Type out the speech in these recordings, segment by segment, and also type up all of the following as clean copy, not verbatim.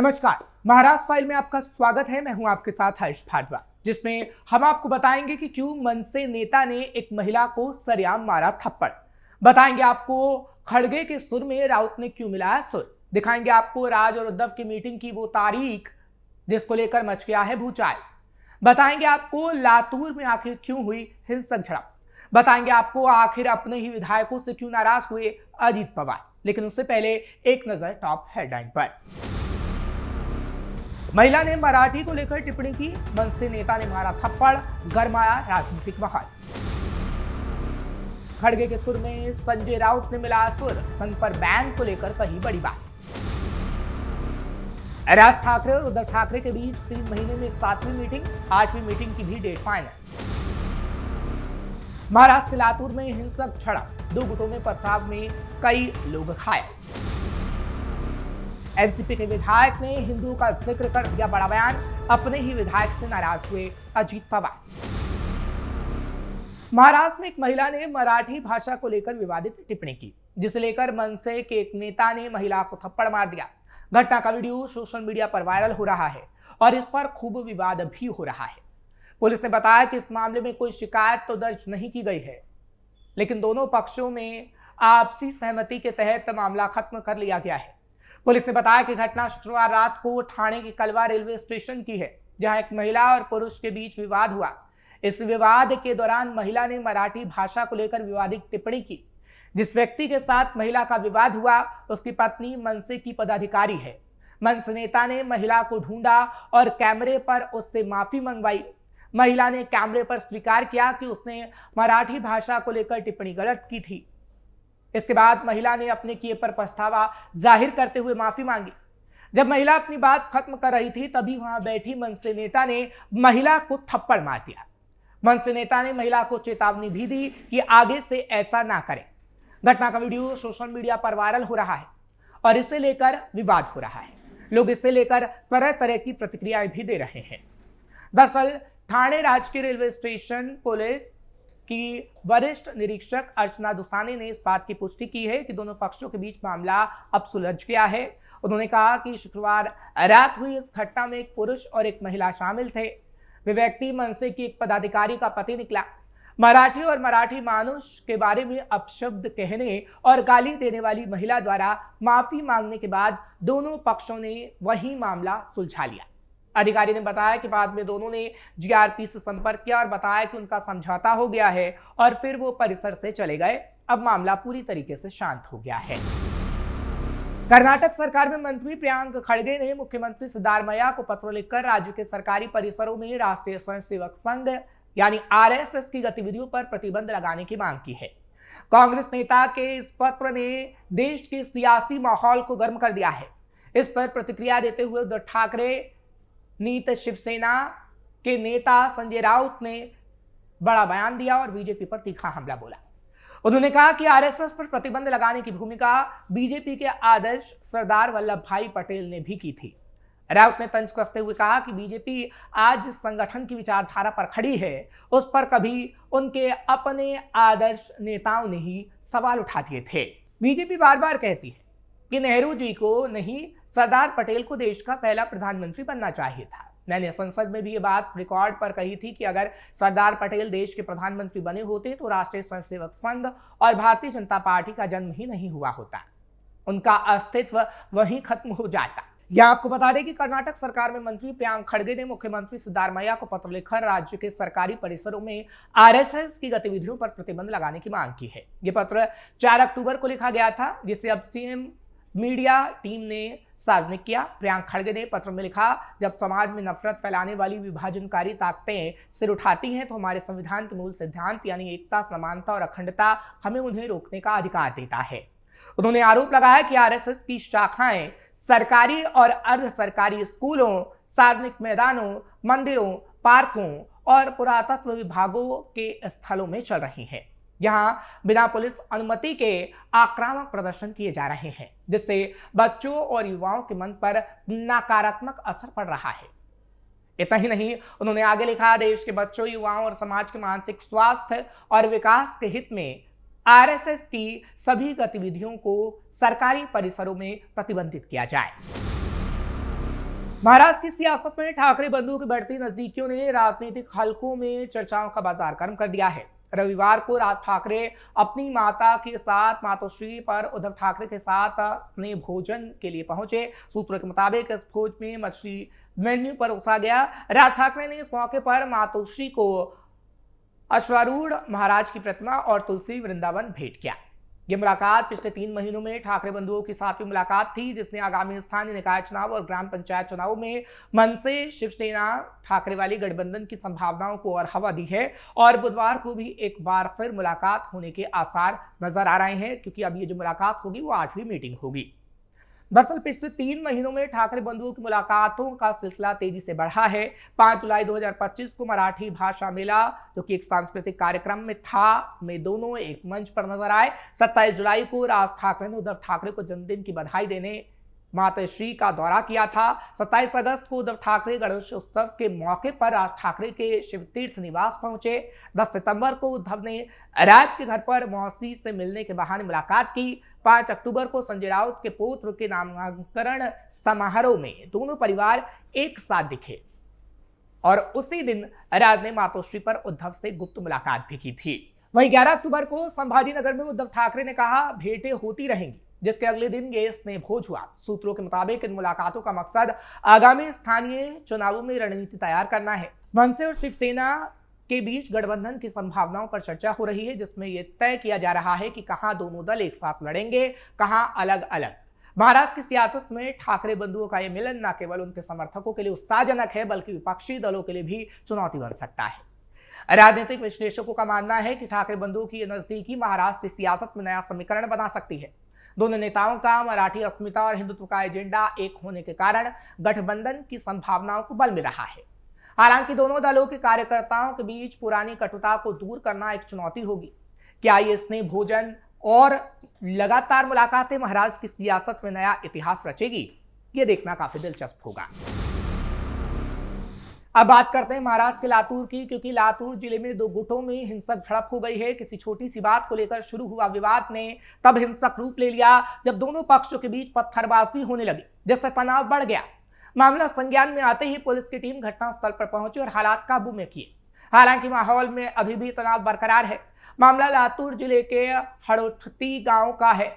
नमस्कार, महाराष्ट्र फाइल में आपका स्वागत है। मैं हूं आपके साथ हर्ष भारद्वाज, जिसमें हम आपको बताएंगे कि क्यों मनसे नेता ने एक महिला को सरेआम मारा थप्पड़। बताएंगे आपको खड़गे के सुर में राउत ने क्यों मिलाया सुर। दिखाएंगे आपको राज और उद्धव की मीटिंग की वो तारीख जिसको लेकर मच गया है भूचाल। बताएंगे आपको लातूर में आखिर क्यों हुई हिंसक झड़प। बताएंगे आपको आखिर अपने ही विधायकों से क्यों नाराज हुए अजीत पवार। लेकिन उससे पहले एक नजर टॉप हेडलाइन पर। महिला ने मराठी को लेकर टिप्पणी की, मनसे नेता ने मारा थप्पड़, गरमाया राजनीतिक माहौल। खड़गे के सुर में संजय राउत ने मिलाया सुर, संघ पर बैन को लेकर कही बड़ी बात। राज ठाकरे और उद्धव ठाकरे के बीच 3 महीने में 7वीं मीटिंग, 8वीं मीटिंग की भी डेट फाइनल। महाराष्ट्र के लातूर में हिंसक झड़प, 2 गुटों में पथराव में कई लोग घायल। एनसीपी के विधायक ने हिंदुओं का जिक्र कर दिया बड़ा बयान, अपने ही विधायक से नाराज हुए अजीत पवार। महाराष्ट्र में एक महिला ने मराठी भाषा को लेकर विवादित टिप्पणी की, जिसे लेकर मनसे के एक नेता ने महिला को थप्पड़ मार दिया। घटना का वीडियो सोशल मीडिया पर वायरल हो रहा है और इस पर खूब विवाद भी हो रहा है। पुलिस ने बताया कि इस मामले में कोई शिकायत तो दर्ज नहीं की गई है, लेकिन दोनों पक्षों में आपसी सहमति के तहत मामला खत्म कर लिया गया है। पुलिस ने बताया कि घटना शुक्रवार रात को ठाणे के कलवा रेलवे स्टेशन की है, जहां एक महिला और पुरुष के बीच विवाद हुआ। इस विवाद के दौरान महिला ने मराठी भाषा को लेकर विवादित टिप्पणी की। जिस व्यक्ति के साथ महिला का विवाद हुआ उसकी पत्नी मनसे की पदाधिकारी है। मनसे नेता ने महिला को ढूंढा और कैमरे पर उससे माफी मंगवाई। महिला ने कैमरे पर स्वीकार किया कि उसने मराठी भाषा को लेकर टिप्पणी गलत की थी। इसके बाद महिला ने अपने किए पर पछतावा जाहिर करते हुए माफी मांगी। जब महिला अपनी बात खत्म कर रही थी तभी वहां बैठी मनसे नेता ने महिला को थप्पड़ मार दिया। मनसे नेता ने महिला को चेतावनी भी दी कि आगे से ऐसा ना करें। घटना का वीडियो सोशल मीडिया पर वायरल हो रहा है और इसे लेकर विवाद हो रहा है। लोग इसे लेकर तरह तरह की प्रतिक्रियाएं भी दे रहे हैं। दरअसल ठाणे राजकीय रेलवे स्टेशन पुलिस की वरिष्ठ निरीक्षक अर्चना दुसानी ने इस बात की पुष्टि की है कि दोनों पक्षों के बीच मामला अब सुलझ गया है। उन्होंने कहा कि शुक्रवार रात हुई इस घटना में एक पुरुष और एक महिला शामिल थे। वे व्यक्ति मनसे की एक पदाधिकारी का पति निकला। मराठी और मराठी मानुष के बारे में अपशब्द कहने और गाली देने वाली महिला द्वारा माफी मांगने के बाद दोनों पक्षों ने वही मामला सुलझा लिया। अधिकारी ने बताया कि बाद में दोनों ने जीआरपी से संपर्क किया और बताया कि उनका समझौता हो गया है और फिर वो परिसर से चले गए। अब मामला पूरी तरीके से शांत हो गया है। कर्नाटक सरकार में मंत्री प्रियांक खड़गे ने मुख्यमंत्री सिद्धारमैया को पत्र लिखकर राज्य के सरकारी परिसरों में राष्ट्रीय स्वयंसेवक संघ यानी आरएसएस की गतिविधियों पर प्रतिबंध लगाने की मांग की है। कांग्रेस नेता के इस पत्र ने देश के सियासी माहौल को गर्म कर दिया है। इस पर प्रतिक्रिया देते हुए उद्धव ठाकरे नीत शिवसेना के नेता संजय राउत ने बड़ा बयान दिया और बीजेपी पर तीखा हमला बोला। उन्होंने कहा कि आरएसएस पर प्रतिबंध लगाने की भूमिका बीजेपी के आदर्श सरदार वल्लभ भाई पटेल ने भी की थी। राउत ने तंज कसते हुए कहा कि बीजेपी आज जिस संगठन की विचारधारा पर खड़ी है उस पर कभी उनके अपने आदर्श नेताओं ने ही सवाल उठा दिए थे। बीजेपी बार बार कहती है कि नेहरू जी को नहीं सरदार पटेल को देश का पहला प्रधानमंत्री बनना चाहिए था। मैंने संसद में भी ये बात रिकॉर्ड पर कही थी कि अगर सरदार पटेल देश के प्रधानमंत्री बने होते तो राष्ट्रीय स्वयंसेवक संघ और भारतीय जनता पार्टी का जन्म ही नहीं हुआ होता, उनका अस्तित्व वहीं खत्म हो जाता। यह आपको बता दें कि कर्नाटक सरकार में मंत्री प्रियांक खड़गे ने मुख्यमंत्री सिद्धारमैया को पत्र लिखकर राज्य के सरकारी परिसरों में आरएसएस की गतिविधियों पर प्रतिबंध लगाने की मांग की है। यह पत्र 4 अक्टूबर को लिखा गया था, जिसे अब सीएम मीडिया टीम ने सार्वजनिक किया। प्रियांक खड़गे ने पत्र में लिखा, जब समाज में नफरत फैलाने वाली विभाजनकारी ताकतें सिर उठाती हैं तो हमारे संविधान के मूल सिद्धांत यानी एकता, समानता और अखंडता हमें उन्हें रोकने का अधिकार देता है। उन्होंने आरोप लगाया कि आरएसएस की शाखाएं सरकारी और अर्ध सरकारी स्कूलों, सार्वजनिक मैदानों, मंदिरों, पार्कों और पुरातत्व विभागों के स्थलों में चल रही हैं। यहां बिना पुलिस अनुमति के आक्रामक प्रदर्शन किए जा रहे हैं, जिससे बच्चों और युवाओं के मन पर नकारात्मक असर पड़ रहा है। इतना ही नहीं, उन्होंने आगे लिखा, देश के बच्चों, युवाओं और समाज के मानसिक स्वास्थ्य और विकास के हित में आरएसएस की सभी गतिविधियों को सरकारी परिसरों में प्रतिबंधित किया जाए। महाराष्ट्र की सियासत में ठाकरे बंधुओं की बढ़ती नजदीकियों ने राजनीतिक हलकों में चर्चाओं का बाजार गर्म कर दिया है। रविवार को राज ठाकरे अपनी माता के साथ मातोश्री पर उद्धव ठाकरे के साथ स्नेह भोजन के लिए पहुंचे। सूत्रों के मुताबिक इस भोज में मछली मेन्यू परोसा गया। राज ठाकरे ने इस मौके पर मातोश्री को अश्वारूढ़ महाराज की प्रतिमा और तुलसी वृंदावन भेंट किया। यह मुलाकात पिछले 3 महीनों में ठाकरे बंधुओं की 7वीं मुलाकात थी, जिसने आगामी स्थानीय निकाय चुनाव और ग्राम पंचायत चुनाव में मन से शिवसेना ठाकरे वाली गठबंधन की संभावनाओं को और हवा दी है। और बुधवार को भी एक बार फिर मुलाकात होने के आसार नजर आ रहे हैं, क्योंकि अब ये जो मुलाकात होगी वो 8वीं मीटिंग होगी। दरअसल पिछले 3 महीनों में ठाकरे बंधुओं की मुलाकातों का सिलसिला तेजी से बढ़ा है। 5 जुलाई 2025 को मराठी भाषा मेला, जो कि एक सांस्कृतिक कार्यक्रम में था, में दोनों एक मंच पर नजर आए। 27 जुलाई को राज ठाकरे ने उद्धव ठाकरे को जन्मदिन की बधाई देने मातोश्री का दौरा किया था। 27 अगस्त को उद्धव ठाकरे गणेश उत्सव के मौके पर राज ठाकरे के शिवतीर्थ निवास पहुंचे। 10 सितंबर को उद्धव ने राज के घर पर मौसी से मिलने के बहाने मुलाकात की। 5 अक्टूबर को संजय राउत के पुत्र के नामांकन समारोह में दोनों परिवार एक साथ दिखे और उसी दिन राज ने मातोश्री पर उद्धव से गुप्त मुलाकात भी की थी। वहीं 11 अक्टूबर को संभाजी नगर में उद्धव ठाकरे ने कहा, भेंटें होती रहेंगी, जिसके अगले दिन ये स्नेह भोज हुआ। सूत्रों के मुताबिक इन मुलाकातों का मकसद आगामी स्थानीय चुनावों में रणनीति तैयार करना है। मनसे और शिवसेना के बीच गठबंधन की संभावनाओं पर चर्चा हो रही है, जिसमें यह तय किया जा रहा है कि कहां दोनों दल एक साथ लड़ेंगे, कहां अलग अलग। महाराष्ट्र की सियासत में ठाकरे बंधुओं का यह मिलन न केवल उनके समर्थकों के लिए उत्साहजनक है, बल्कि विपक्षी दलों के लिए भी चुनौती बन सकता है। राजनीतिक विश्लेषकों का मानना है कि ठाकरे बंधुओं की नजदीकी महाराष्ट्र की सियासत में नया समीकरण बना सकती है। दोनों नेताओं का मराठी अस्मिता और हिंदुत्व का एजेंडा एक होने के कारण गठबंधन की संभावनाओं को बल मिल रहा है। हालांकि दोनों दलों के कार्यकर्ताओं के बीच पुरानी कटुता को दूर करना एक चुनौती होगी। क्या ये स्नेह भोजन और लगातार मुलाकातें महाराष्ट्र की सियासत में नया इतिहास रचेगी? ये देखना काफी दिलचस्प होगा। अब बात करते हैं महाराष्ट्र के लातूर की, क्योंकि लातूर जिले में 2 गुटों में हिंसक झड़प हो गई है। किसी छोटी सी बात को लेकर शुरू हुआ विवाद ने तब हिंसक रूप ले लिया जब दोनों पक्षों के बीच पत्थरबाजी होने लगी, जिससे तनाव बढ़ गया। मामला संज्ञान में आते ही पुलिस की टीम घटनास्थल पर पहुंची और हालात काबू में किए। हालांकि माहौल में अभी भी तनाव बरकरार है। मामला लातूर जिले के हड़ोथी गांव का है।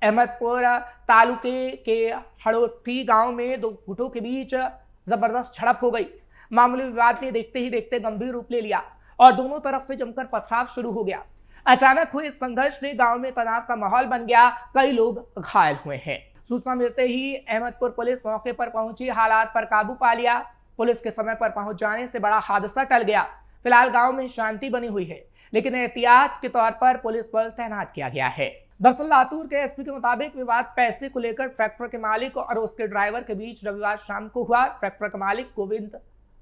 अहमदपुर तालुके के हड़ोथी गांव में 2 गुटों के बीच जबरदस्त झड़प हो गई। मामूली विवाद ने देखते ही देखते गंभीर रूप ले लिया और दोनों तरफ से जमकर पथराव शुरू हो गया। अचानक हुए इस संघर्ष ने गांव में तनाव का माहौल बन गया। कई लोग घायल हुए हैं। सूचना मिलते ही अहमदपुर पुलिस मौके पर पहुंची, हालात पर काबू पा लिया। पुलिस के समय पर पहुंच जाने से बड़ा हादसा टल गया। फिलहाल गांव में शांति बनी हुई है, लेकिन एहतियात के तौर पर पुलिस बल तैनात किया गया है। दरअसल लातूर के एसपी के मुताबिक विवाद पैसे को लेकर ट्रैक्टर के मालिक और उसके ड्राइवर के बीच रविवार शाम को हुआ। ट्रैक्टर के मालिक गोविंद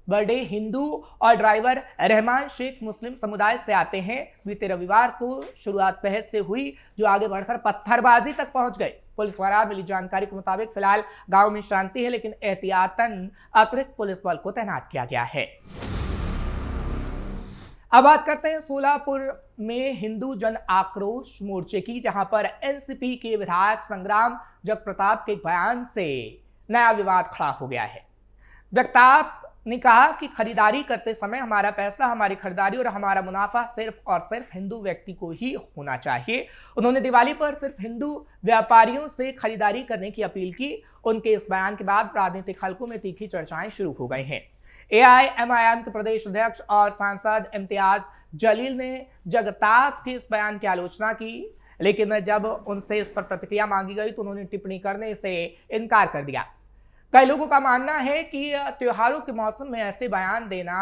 बर्डे हिंदू और ड्राइवर रहमान शेख मुस्लिम समुदाय से आते हैं। बीते रविवार को शुरुआत बहस से हुई, जो आगे बढ़कर पत्थरबाजी तक पहुंच गए। पुलिस द्वारा मिली जानकारी के मुताबिक फिलहाल गांव में शांति है, लेकिन एहतियातन अतिरिक्त पुलिस बल को तैनात किया गया है। अब बात करते हैं सोलापुर में हिंदू जन आक्रोश मोर्चे की, जहां पर एनसीपी के विधायक संग्राम जगप्रताप के बयान से नया विवाद खड़ा हो गया है। जगताप ने कहा कि खरीदारी करते समय हमारा पैसा, हमारी खरीदारी और हमारा मुनाफा सिर्फ और सिर्फ हिंदू व्यक्ति को ही होना चाहिए। उन्होंने दिवाली पर सिर्फ हिंदू व्यापारियों से खरीदारी करने की अपील की। उनके इस बयान के बाद राजनीतिक हलकों में तीखी चर्चाएं शुरू हो गई हैं। एआईएमआईएम के प्रदेश अध्यक्ष और सांसद इम्तियाज जलील ने जगताप के इस बयान की आलोचना की, लेकिन जब उनसे इस पर प्रतिक्रिया मांगी गई तो उन्होंने टिप्पणी करने से इनकार कर दिया। कई लोगों का मानना है कि त्योहारों के मौसम में ऐसे बयान देना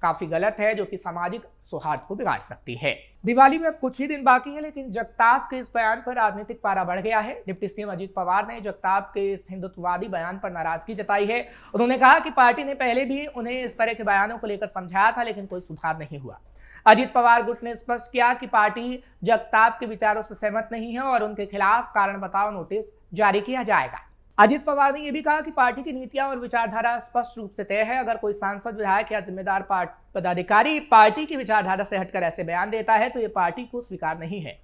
काफी गलत है, जो कि सामाजिक सौहार्द को बिगाड़ सकती है। दिवाली में अब कुछ ही दिन बाकी है, लेकिन जगताप के इस बयान पर राजनीतिक पारा बढ़ गया है। डिप्टी सीएम अजित पवार ने जगताप के इस हिंदुत्ववादी बयान पर नाराजगी जताई है। उन्होंने कहा कि पार्टी ने पहले भी उन्हें इस तरह के बयानों को लेकर समझाया था, लेकिन कोई सुधार नहीं हुआ। अजित पवार गुट ने स्पष्ट किया कि पार्टी जगताप के विचारों से सहमत नहीं है और उनके खिलाफ कारण बताओ नोटिस जारी किया जाएगा। अजित पवार ने यह भी कहा कि पार्टी की नीतियां और विचारधारा स्पष्ट रूप से तय है। अगर कोई सांसद, विधायक या जिम्मेदार पदाधिकारी पार्टी की विचारधारा से हटकर ऐसे बयान देता है तो ये पार्टी को स्वीकार नहीं है।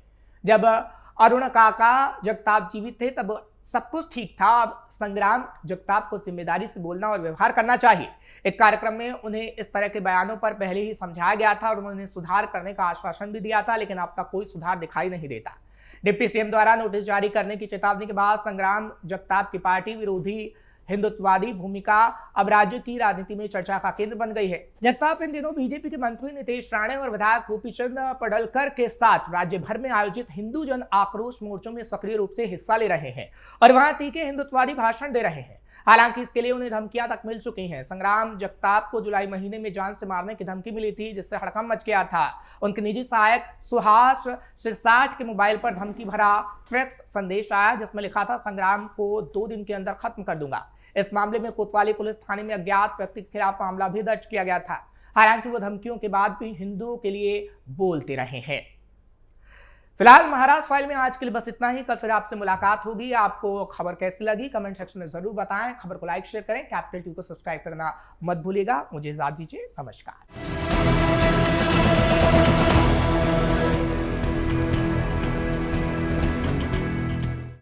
जब अरुण काका जगताप जीवित थे तब सब कुछ ठीक था, अब संग्राम जगताप को जिम्मेदारी से बोलना और व्यवहार करना चाहिए। एक कार्यक्रम में उन्हें इस तरह के बयानों पर पहले ही समझाया गया था और उन्होंने सुधार करने का आश्वासन भी दिया था, लेकिन अब तक कोई सुधार दिखाई नहीं देता। डिप्टी सीएम द्वारा नोटिस जारी करने की चेतावनी के बाद संग्राम जगताप की पार्टी विरोधी हिंदुत्ववादी भूमिका अब राज्य की राजनीति में चर्चा का केंद्र बन गई है। जगताप इन दिनों बीजेपी के मंत्री नीतीश राणे और विधायक गोपीचंद पडलकर के साथ राज्य भर में आयोजित हिंदू जन आक्रोश मोर्चों में सक्रिय रूप से हिस्सा ले रहे हैं और वहां तीखे हिंदुत्ववादी भाषण दे रहे हैं। हालांकि इसके लिए उन्हें धमकियां तक मिल चुकी हैं। संग्राम जगताप को जुलाई महीने में जान से मारने की धमकी मिली थी, जिससे हड़कंप मच गया था। उनके निजी सहायक सुहास सिरसाट के मोबाइल पर धमकी भरा टेक्स्ट संदेश आया, जिसमें लिखा था, संग्राम को 2 दिन के अंदर खत्म कर दूंगा। इस मामले में कोतवाली पुलिस थाने में अज्ञात व्यक्ति के खिलाफ मामला भी दर्ज किया गया था। हालांकि वो धमकियों के बाद भी हिंदुओं के लिए बोलते रहे हैं। फिलहाल महाराष्ट्र फाइल में आज के लिए बस इतना ही। कल फिर आपसे मुलाकात होगी। आपको खबर कैसी लगी कमेंट सेक्शन में जरूर बताएं। खबर को लाइक शेयर करें। कैपिटल टीवी को सब्सक्राइब करना मत भूलिएगा। मुझे इजाजत दीजिए। नमस्कार।